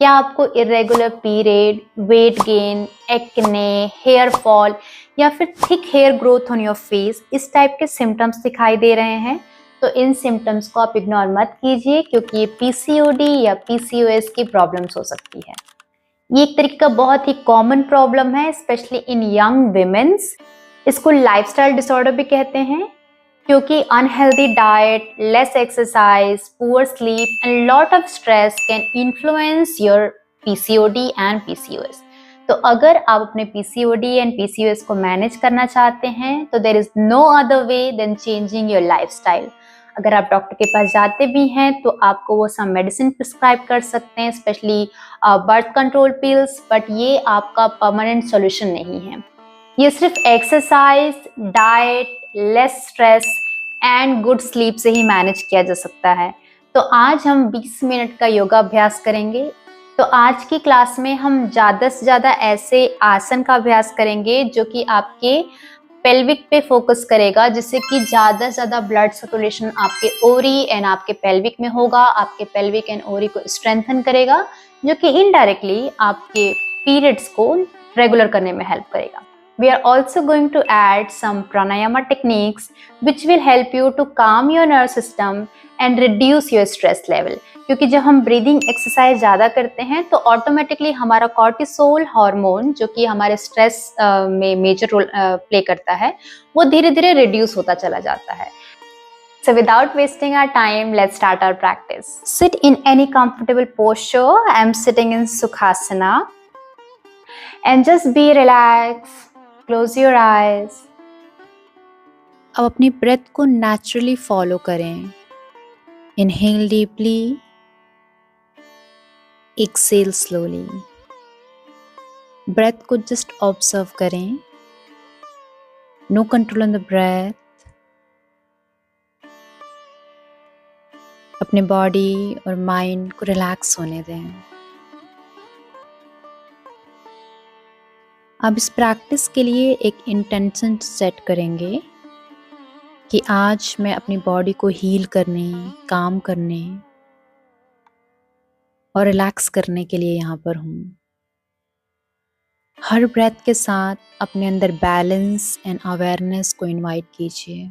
क्या आपको irregular period, weight gain, acne, hair fall या फिर thick hair growth on your face, इस टाइप के सिम्टम्स दिखाई दे रहे हैं? तो इन सिम्टम्स को आप इग्नोर मत कीजिए, क्योंकि ये पीसीओडी या पीसीओएस की प्रॉब्लम्स हो सकती है। ये एक तरीके का बहुत ही कॉमन प्रॉब्लम है, स्पेशली इन यंग विमेन्स। इसको लाइफस्टाइल डिसऑर्डर भी कहते हैं, क्योंकि unhealthy diet, less exercise, poor sleep and lot of stress can influence your PCOD and PCOS. तो अगर आप अपने पीसीओडी एंड पीसीओएस को मैनेज करना चाहते हैं तो there is no other way than changing your lifestyle. अगर आप डॉक्टर के पास जाते भी हैं तो आपको वो सम मेडिसिन प्रिस्क्राइब कर सकते हैं, specially birth control pills, but ये आपका परमानेंट सॉल्यूशन नहीं है। ये सिर्फ exercise, diet, less stress and good sleep से ही मैनेज किया जा सकता है। तो आज हम 20 मिनट का योगा अभ्यास करेंगे। तो आज की क्लास में हम ज़्यादा से ज़्यादा ऐसे आसन का अभ्यास करेंगे जो कि आपके पेल्विक पे फोकस करेगा, जिससे कि ज़्यादा से ज़्यादा ब्लड सर्कुलेशन आपके ओरी एंड आपके पेल्विक में होगा, आपके पेल्विक एंड ओरी को स्ट्रेंथन करेगा, जो कि इनडायरेक्टली आपके पीरियड्स को रेगुलर करने में हेल्प करेगा। We are also going to add some pranayama techniques which will help you to calm your nervous system and reduce your stress level. क्योंकि जब हम ब्रीदिंग एक्सरसाइज ज़्यादा करते हैं तो ऑटोमेटिकली हमारा कॉर्टिसोल हार्मोन, जो कि हमारे स्ट्रेस में मेजर रोल प्ले करता है, वो धीरे धीरे रिड्यूस होता चला जाता है। So without wasting our time, let's start our practice. Sit in any comfortable posture. I am sitting in Sukhasana. And just be relaxed. Close your eyes. अब अपनी ब्रेथ को नेचुरली फॉलो करें। Inhale deeply, exhale slowly. Breath को just observe करें। No control on the breath. अपने body और mind को relax होने दें। अब इस प्रैक्टिस के लिए एक इंटेंशन सेट करेंगे कि आज मैं अपनी बॉडी को हील करने, काम करने और रिलैक्स करने के लिए यहाँ पर हूँ। हर ब्रेथ के साथ अपने अंदर बैलेंस एंड अवेयरनेस को इनवाइट कीजिए।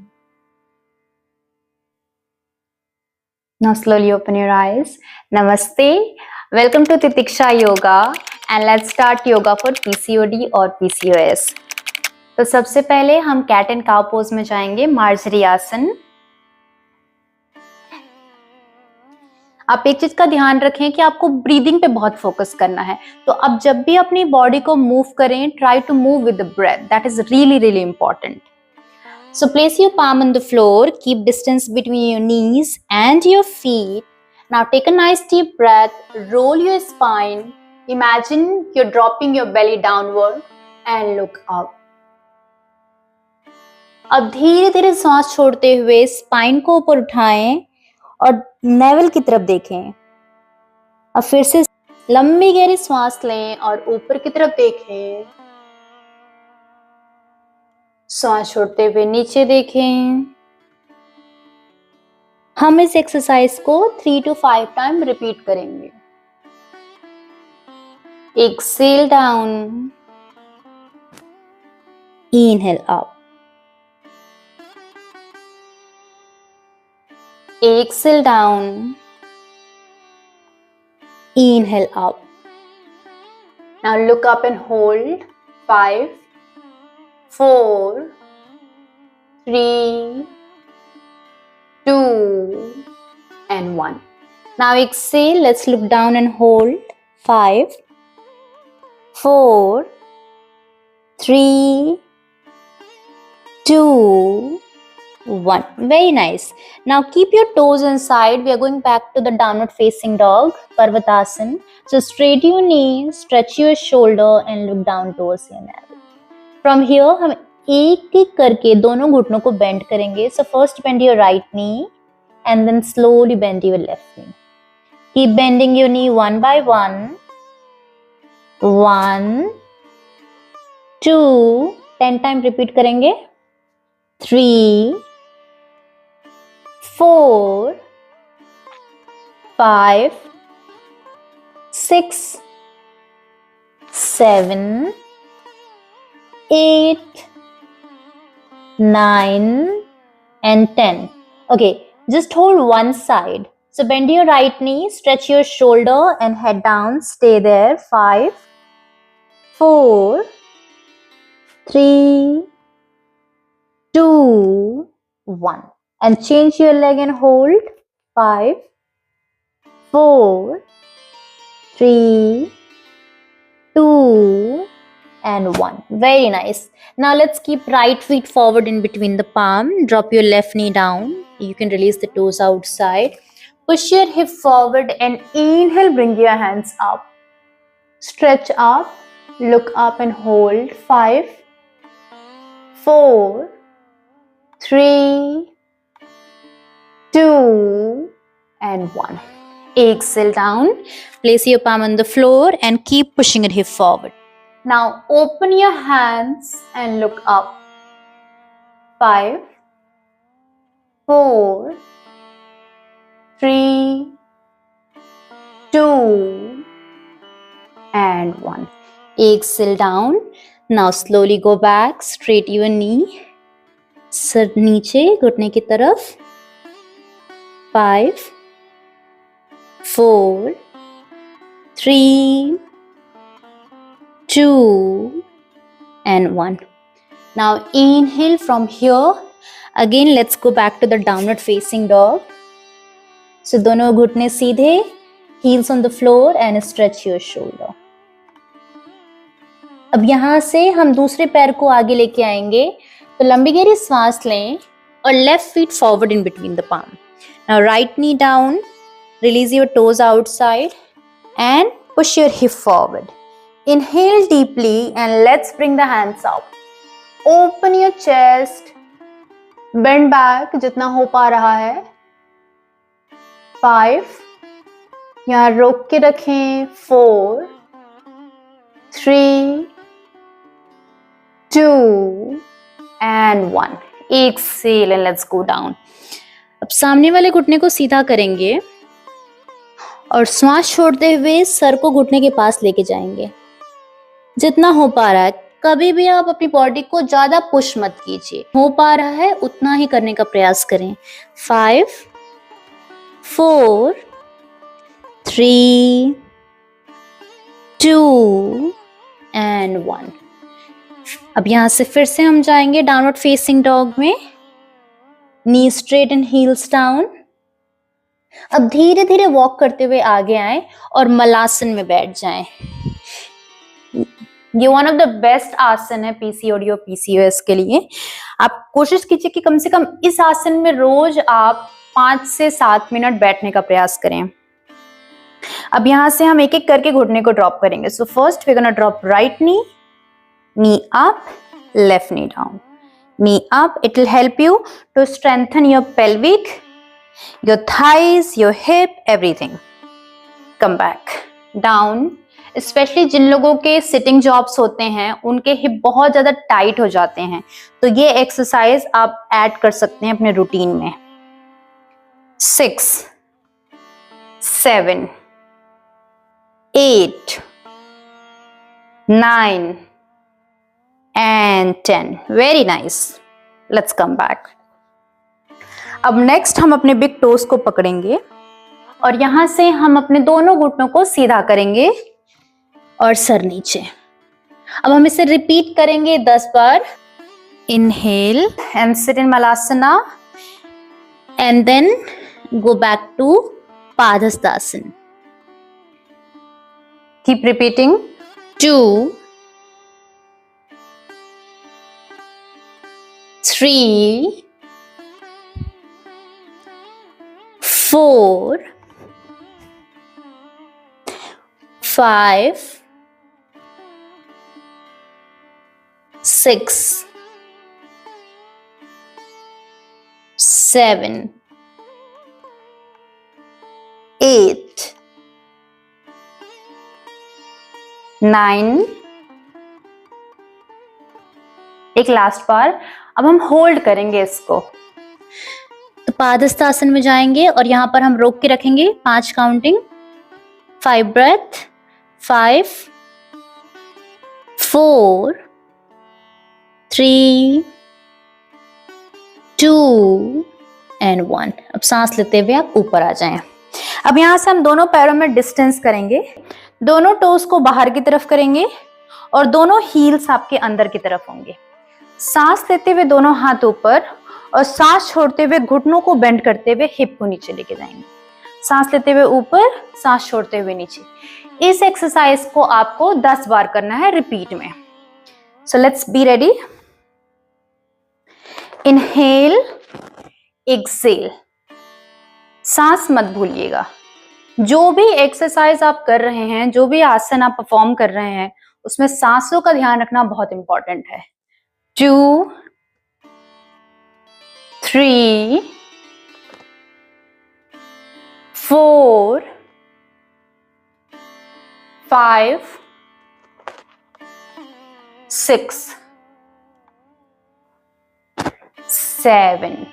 Now slowly open your eyes. Namaste. Welcome to Titiksha Yoga and let's start yoga for PCOD और PCOS. तो सबसे पहले हम कैट एंड काउ पोज में जाएंगे, मार्जरी आसन। आप एक चीज का ध्यान रखें कि आपको ब्रीदिंग पे बहुत फोकस करना है। तो अब जब भी अपनी बॉडी को मूव करें, try to move with the breath. That is really really important. So place your palm on the floor, keep distance between your knees and your feet. Now take a nice deep breath, roll your spine. Imagine you're dropping your belly downward and look up. अब धीरे धीरे सांस छोड़ते हुए spine को ऊपर उठाएं और नेवल की तरफ देखें। अब फिर से लंबी गहरी सांस लें और ऊपर की तरफ देखें। सांस छोड़ते हुए नीचे देखें। हम इस एक्सरसाइज को 3 to 5 टाइम रिपीट करेंगे। Exhale down, inhale up, exhale down, inhale up. Now look up and hold. 5, 4, 3, 2 and 1. Now exhale. Let's look down and hold. 5, 4, 3, 2, 1. Very nice. Now keep your toes inside. We are going back to the downward facing dog, Parvatasana. So straighten your knees, stretch your shoulder and look down towards your navel. From here हम एक एक करके दोनों घुटनों को bend करेंगे. So first bend your right knee and then slowly bend your left knee. Keep bending your knee one by one. 1, 2, 10 time repeat करेंगे. 3, 4, 5, 6, 7, 8, 9 and 10. Okay, just hold one side. So bend your right knee, stretch your shoulder and head down. Stay there. 5, 4, 3, 2, 1. And change your leg and hold. 5, 4, 3, 2 and 1. Very nice. Now let's keep right feet forward in between the palm. Drop your left knee down. You can release the toes outside. Push your hip forward and inhale, bring your hands up. Stretch up, look up and hold. 5, 4, 3, 2 and 1. Exhale down. Place your palm on the floor and keep pushing your hip forward. Now open your hands and look up. 5, 4, 3, 2 and 1. Exhale down. Now slowly go back. Straight your knee. Sir नीचे घुटने की तरफ. 5, 4, 3, 2 and 1. Now inhale from here. Again let's go back to the downward facing dog. So दोनों घुटने सीधे, heels on the floor and stretch your shoulder. अब यहाँ से हम दूसरे पैर को आगे लेके आएंगे. तो लंबी गहरी सांस लें और left feet forward in between the palm. Now right knee down, release your toes outside and push your hip forward. Inhale deeply and let's bring the hands up. Open your chest, bend back जितना हो पा रहा है. 5, यहाँ रोक के रखें. 4, 3, 2 and 1. Exhale and let's go down. अब सामने वाले घुटने को सीधा करेंगे और श्वास छोड़ते हुए सर को घुटने के पास लेके जाएंगे जितना हो पा रहा है. कभी भी आप अपनी बॉडी को ज्यादा पुश मत कीजिए. हो पा रहा है उतना ही करने का प्रयास करें. 5, 4, 3, 2 and 1. अब यहां से फिर से हम जाएंगे डाउनवर्ड फेसिंग डॉग में. Knee straight and heels down. अब धीरे धीरे वॉक करते हुए आगे आएं और मलासन में बैठ जाएं. ये वन ऑफ द बेस्ट आसन है पीसीओडी और पीसीओएस के लिए. आप कोशिश कीजिए कि कम से कम इस आसन में रोज आप 5 से 7 मिनट बैठने का प्रयास करें. अब यहां से हम एक एक करके घुटने को ड्रॉप करेंगे. So first we gonna drop right knee, knee up, left knee down. Knee up, it will help you to strengthen your pelvic, your thighs, your hip, everything. Come back. Down. Especially जिन लोगों के sitting jobs होते हैं, उनके hip बहुत ज़्यादा tight हो जाते हैं. तो ये exercise आप add कर सकते हैं अपने routine में. 6, 7, 8, 9 and 10. Very nice. Let's come back. अब next हम अपने big toes को पकड़ेंगे और यहां से हम अपने दोनों घुटनों को सीधा करेंगे और सर नीचे. अब हम इसे repeat करेंगे 10 बार. Inhale and sit in Malasana and then go back to Padhastasana. Keep repeating. 2, 3, 4, 5, 6, 7, 8, 9. एक लास्ट बार. अब हम होल्ड करेंगे इसको. तो पादहस्तासन में जाएंगे और यहाँ पर हम रोक के रखेंगे 5 काउंटिंग. 5 ब्रेथ. 5, 4, 3, 2 एंड 1। अब सांस लेते हुए आप ऊपर आ जाएं। अब यहाँ से हम दोनों पैरों में डिस्टेंस करेंगे, दोनों टोस को बाहर की तरफ करेंगे और दोनों हील्स आपके अंदर की तरफ होंगे। सांस लेते हुए दोनों हाथ ऊपर और सांस छोड़ते हुए घुटनों को बेंड करते हुए हिप को नीचे लेके जाएंगे। सांस लेते हुए ऊपर, सांस छोड़ते हुए नीचे। इस एक्सरसाइज को आपको 10 बार करना है रिपीट में। So let's be ready. Inhale, exhale, सांस मत भूलिएगा। जो भी एक्सरसाइज आप कर रहे हैं, जो भी आसन आप परफॉर्म कर रहे हैं, उसमें सांसों का ध्यान रखना बहुत इंपॉर्टेंट है। 2, 3, 4, 5, 6, 7,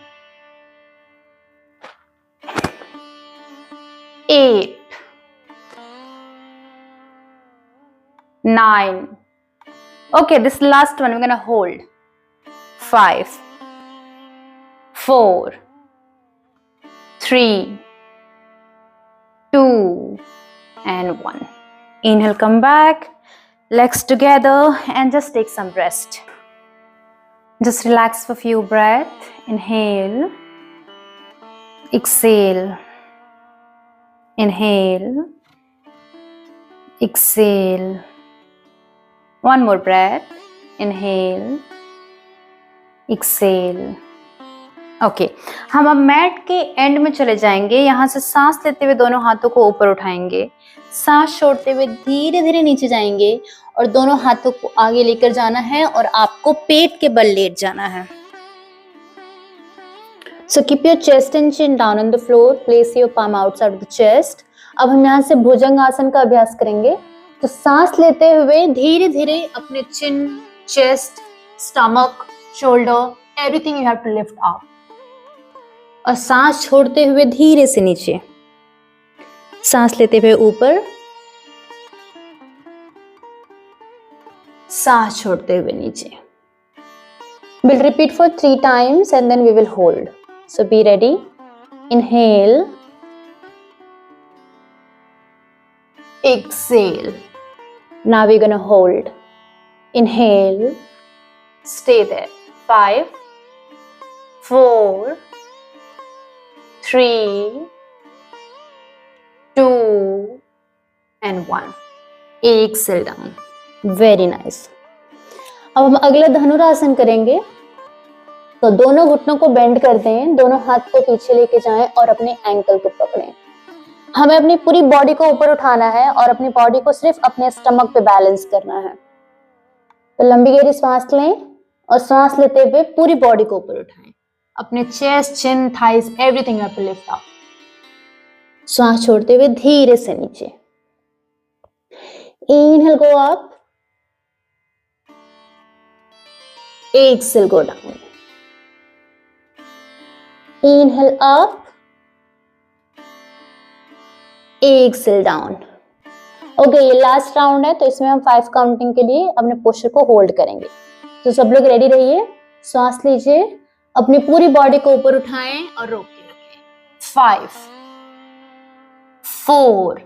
8, 9. Okay, this last one we're gonna hold. 5, 4, 3, 2 and 1. Inhale, come back, legs together and just take some rest. Just relax for a few breaths. Inhale, exhale, inhale, exhale. One more breath. Inhale, exhale. Okay, हम अब mat के and में चले जाएंगे। यहाँ से सांस लेते हुए दोनों हाथों को ऊपर उठाएंगे, सांस छोड़ते हुए धीरे धीरे नीचे जाएंगे और दोनों हाथों को आगे लेकर जाना है और आपको पेट के बल लेट जाना है। So keep your chest and chin down on the floor. Place your palm outside of the chest. अब हम यहाँ से भुजंग आसन का अभ्यास करेंगे। तो सांस लेते हुए धीरे धीरे अपने chin, chest, stomach, shoulder, everything you have to lift up. और सांस छोड़ते हुए धीरे से नीचे, सांस लेते हुए ऊपर, सांस छोड़ते हुए नीचे। We'll repeat for 3 times and then we will hold. So be ready. Inhale, exhale. Now we're gonna hold. Inhale, stay there. 5, 4, 3, 2 and 1. Exhale down. Very nice. अब हम अगला धनुरासन करेंगे। तो दोनों घुटनों को बेंड कर दें, दोनों हाथ को पीछे लेके जाएं और अपने एंकल को पकड़ें। हमें अपनी पूरी बॉडी को ऊपर उठाना है और अपनी बॉडी को सिर्फ अपने स्टमक पे बैलेंस करना है। तो लंबी गहरी सांस लें और सांस लेते हुए पूरी बॉडी को ऊपर उठाएं। अपने chest, chin, thighs, everything you have to lift up. सांस छोड़ते हुए धीरे से नीचे। Inhale, go up. Exhale, go down. Inhale up. Exhale down. Okay, ये लास्ट राउंड है तो इसमें हम 5 काउंटिंग के लिए अपने पोस्चर को होल्ड करेंगे। तो सब लोग रेडी रहिए। सांस लीजिए, अपनी पूरी बॉडी को ऊपर उठाएं और रोक के रखें। 5, 4,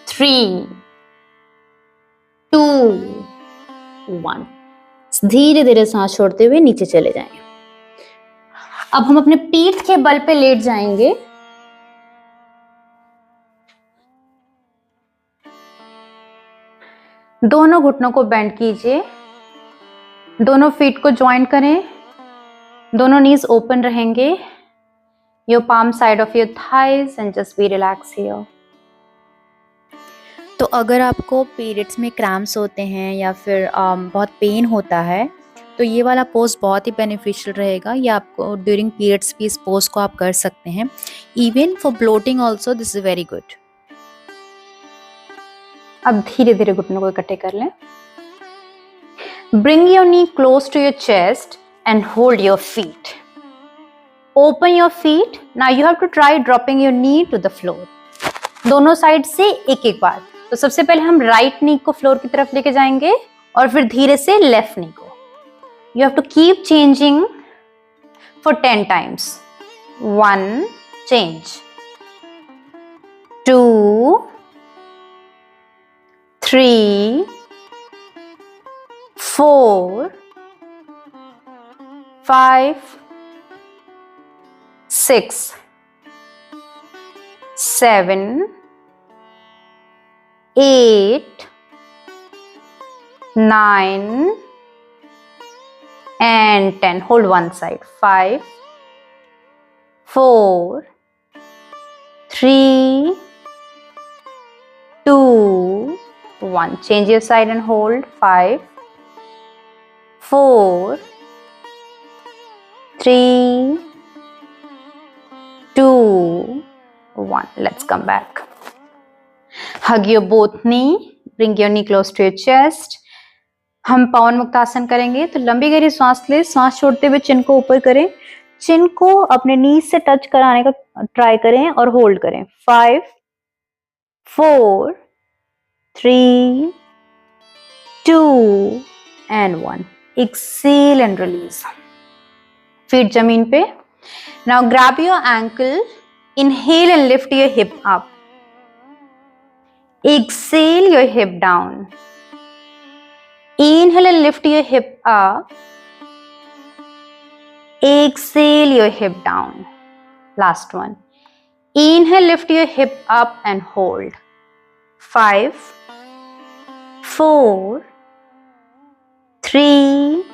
3, 2, 1। धीरे धीरे सांस छोड़ते हुए नीचे चले जाएं। अब हम अपने पीठ के बल पे लेट जाएंगे। दोनों घुटनों को बेंड कीजिए, दोनों फीट को ज्वाइन करें, दोनों नीज ओपन रहेंगे। Your palm side of your thighs and just be relax here. तो अगर आपको पीरियड्स में क्रैम्प्स होते हैं या फिर बहुत पेन होता है तो ये वाला पोज बहुत ही बेनिफिशियल रहेगा। ये आपको ड्यूरिंग पीरियड्स भी इस पोज को आप कर सकते हैं। Even for bloating also this is very good. अब धीरे धीरे घुटनों को इकट्ठे कर लें। Bring your knee close to your chest and hold your feet. Open your feet. Now you have to try dropping your knee to the floor. दोनों side से एक एक बार। तो तो सबसे पहले हम राइट नी को फ्लोर की तरफ लेके जाएंगे और फिर धीरे से लेफ्ट नी को. You have to keep changing for 10 times. 1, change. 2, 3, 4, 5, 6, 7, 8, 9 and 10. Hold one side. 5, 4, 3, 2, 1. Change your side and hold. 5, 4, 3, 2, 1. Let's come back. Hug your both knee. Bring your knee close to your chest. हम पवन मुक्तासन करेंगे. तो लंबी गहरी सांस ले. सांस छोड़ते हुए चिन को ऊपर करें. चिन को अपने नी से टच कराने का ट्राई करें और होल्ड करें. 5, 4, 3, 2 and 1. Exhale and release. Feet जमीन पे. Now grab your ankle. Inhale and lift your hip up. Exhale your hip down. Inhale and lift your hip up. Exhale your hip down. Last one. Inhale, lift your hip up and hold. 5, 4, 3,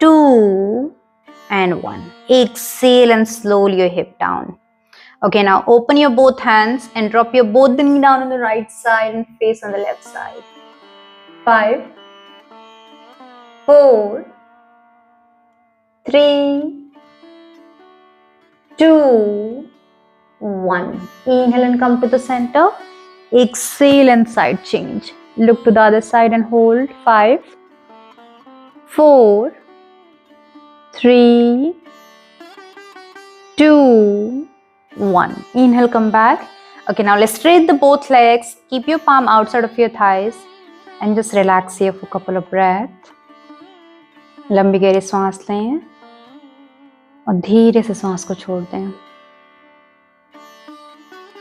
2 and 1. Exhale and slowly your hip down. Okay, now open your both hands and drop your both the knee down on the right side and face on the left side. 5, 4, 3, 2, 1. Inhale and come to the center. Exhale and side change. Look to the other side and hold. 5, 4, 3, 2, 1. Inhale, come back. Okay, now let's straight the both legs. Keep your palm outside of your thighs and just relax here for a couple of breaths. लंबी गहरी सांस लें और धीरे से सांस को छोड़ दें.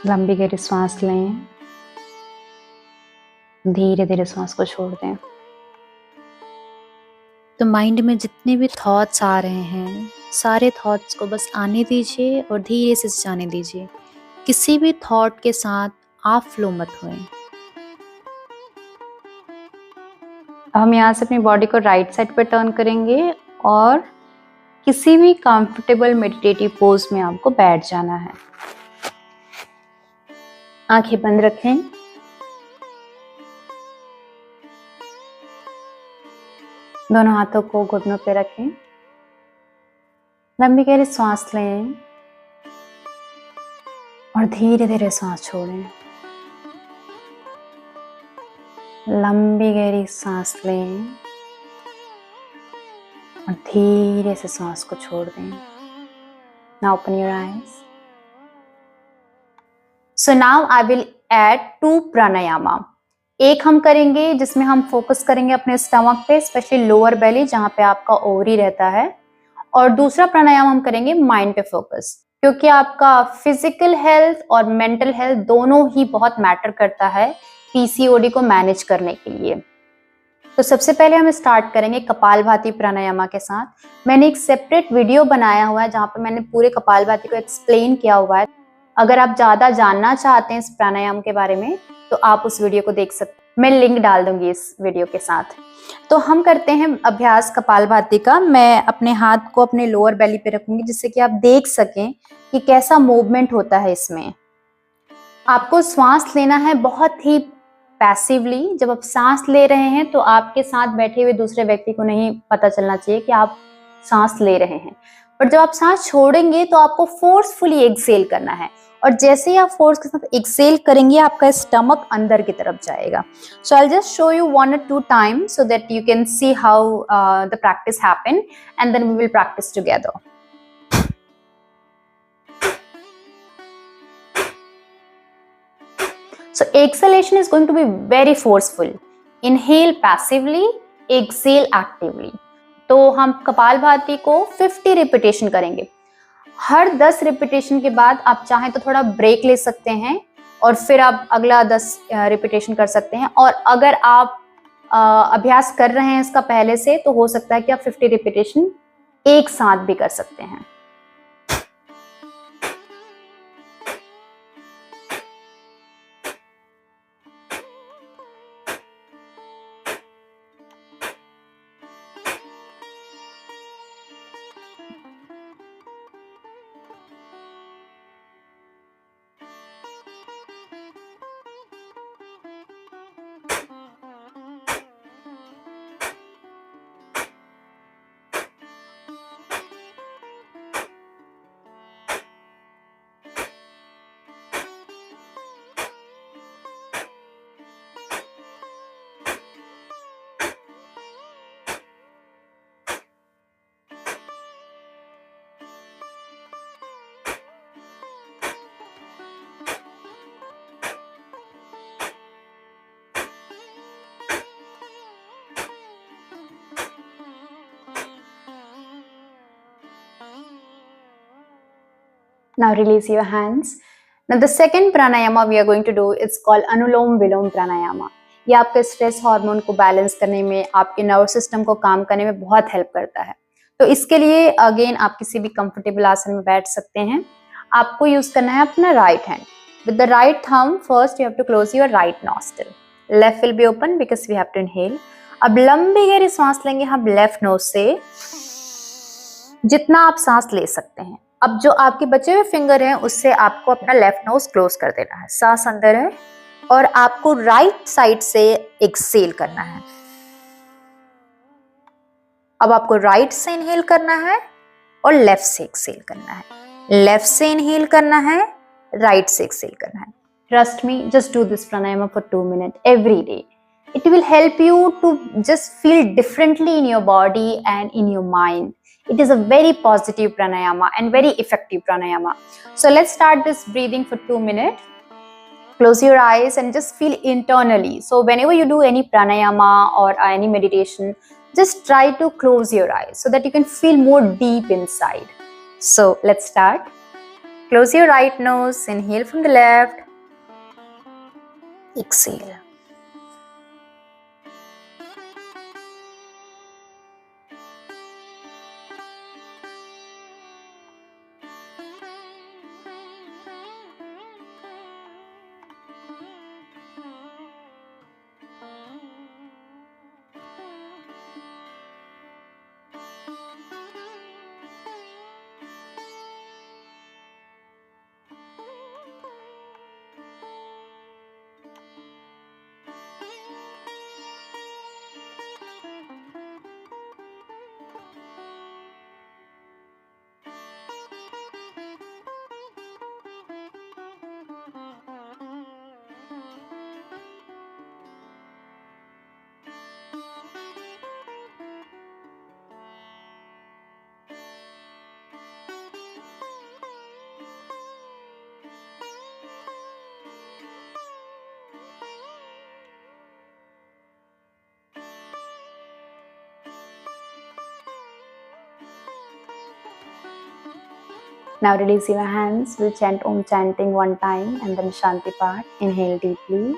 लंबी गहरी सांस लें, धीरे धीरे सांस को छोड़ दें. तो माइंड में जितने भी थॉट्स आ रहे हैं, सारे थॉट्स को बस आने दीजिए और धीरे से जाने दीजिए. किसी भी थॉट के साथ आप फ्लो मत होएं. हम यहाँ से अपनी बॉडी को राइट साइड पर टर्न करेंगे और किसी भी कंफर्टेबल मेडिटेटिव पोज में आपको बैठ जाना है. आंखें बंद रखें. दोनों हाथों को घुटनों पे रखें. लंबी गहरी सांस लें और धीरे धीरे सांस छोड़ें. लंबी गहरी सांस लें और धीरे से सांस को छोड़ दें. Now open your eyes. So now I will add 2 pranayama. एक हम करेंगे जिसमें हम फोकस करेंगे अपने स्टमक पे, स्पेशली लोअर बेली जहां पे आपका ओवरी रहता है. और दूसरा प्राणायाम हम करेंगे माइंड पे फोकस, क्योंकि आपका फिजिकल हेल्थ और मेंटल हेल्थ दोनों ही बहुत मैटर करता है पीसीओडी को मैनेज करने के लिए. तो सबसे पहले हम स्टार्ट करेंगे कपालभाति प्राणायामा के साथ. मैंने एक सेपरेट वीडियो बनाया हुआ है जहाँ पे मैंने पूरे कपालभाति को एक्सप्लेन किया हुआ है. अगर आप ज्यादा जानना चाहते हैं इस प्राणायाम के बारे में तो आप उस वीडियो को देख सकते हैं. मैं लिंक डाल दूंगी इस वीडियो के साथ. तो हम करते हैं अभ्यास कपालभाति का. मैं अपने हाथ को अपने लोअर बेली पे रखूंगी जिससे कि आप देख सकें कि कैसा मूवमेंट होता है इसमें. आपको श्वास लेना है बहुत ही पैसिवली. जब आप सांस ले रहे हैं तो आपके साथ बैठे हुए दूसरे व्यक्ति को नहीं पता चलना चाहिए कि आप सांस ले रहे हैं. पर जब आप सांस छोड़ेंगे तो आपको फोर्सफुली एक्सेल करना है. और जैसे ही आप फोर्स के साथ एक्सेल करेंगे आपका स्टमक अंदर की तरफ जाएगा. So I just show you 1 or 2 times so that you can see how the practice happen and then we will practice together. So exhalation is going to be very forceful. Inhale passively, exhale actively. तो हम कपालभाति को 50 repetition करेंगे. हर 10 repetition के बाद आप चाहें तो थोड़ा ब्रेक ले सकते हैं और फिर आप अगला 10 रिपीटेशन कर सकते हैं. और अगर आप अभ्यास कर रहे हैं इसका पहले से, तो हो सकता है कि आप 50 रिपीटेशन एक साथ भी कर सकते हैं. Now release your hands. Now the second pranayama we are going to do is called Anulom Vilom Pranayama. ये आपके स्ट्रेस हार्मोन को बैलेंस करने में, आपके नर्व सिस्टम को काम करने में बहुत हेल्प करता है. तो इसके लिए अगेन आप किसी भी कंफर्टेबल आसन में बैठ सकते हैं. आपको यूज करना है अपना right hand. With the right thumb first you have to close your right nostril. Left will be open because we have to inhale. अब लंबी गहरी सांस लेंगे हम लेफ्ट नोज से, जितना आप सांस ले सकते हैं. अब जो आपके बचे हुए फिंगर हैं उससे आपको अपना लेफ्ट नोज क्लोज कर देना है. सांस अंदर है और आपको राइट साइड से एक्सहेल करना है. अब आपको राइट से इनहेल करना है और लेफ्ट से एक्सहेल करना है. लेफ्ट से इनहेल करना है, राइट से एक्सहेल करना है. Trust me, just do this pranayama for 2 minutes every day. It will help you to just feel differently in your body and in your mind. It is a very positive pranayama and very effective pranayama. So let's start this breathing for 2 minutes. Close your eyes and just feel internally. So whenever you do any pranayama or any meditation, just try to close your eyes so that you can feel more deep inside. So let's start. Close your right nose, inhale from the left, exhale. Now release your hands. We'll chant Om chanting 1 time and then Shanti part. Inhale deeply.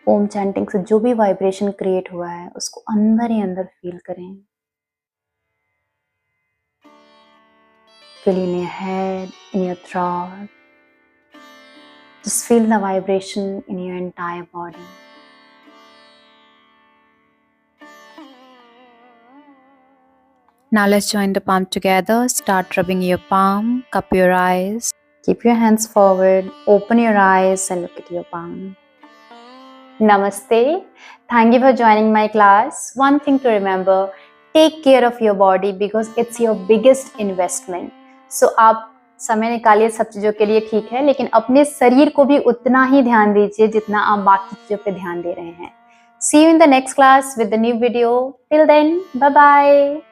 Om chanting से जो भी vibration create हुआ है उसको अंदर ही अंदर feel करें. Feel in your head, in your throat. Just feel the vibration in your entire body. Now let's join the palm together. Start rubbing your palm, cup your eyes. Keep your hands forward, open your eyes and look at your palm. Namaste. Thank you for joining my class. One thing to remember, take care of your body because it's your biggest investment. So आप समय निकालिए सब चीजों के लिए, ठीक है, लेकिन अपने शरीर को भी उतना ही ध्यान दीजिए जितना आप बाकी चीजों पे ध्यान दे रहे हैं। See you in the next class with the new video. Till then, bye bye.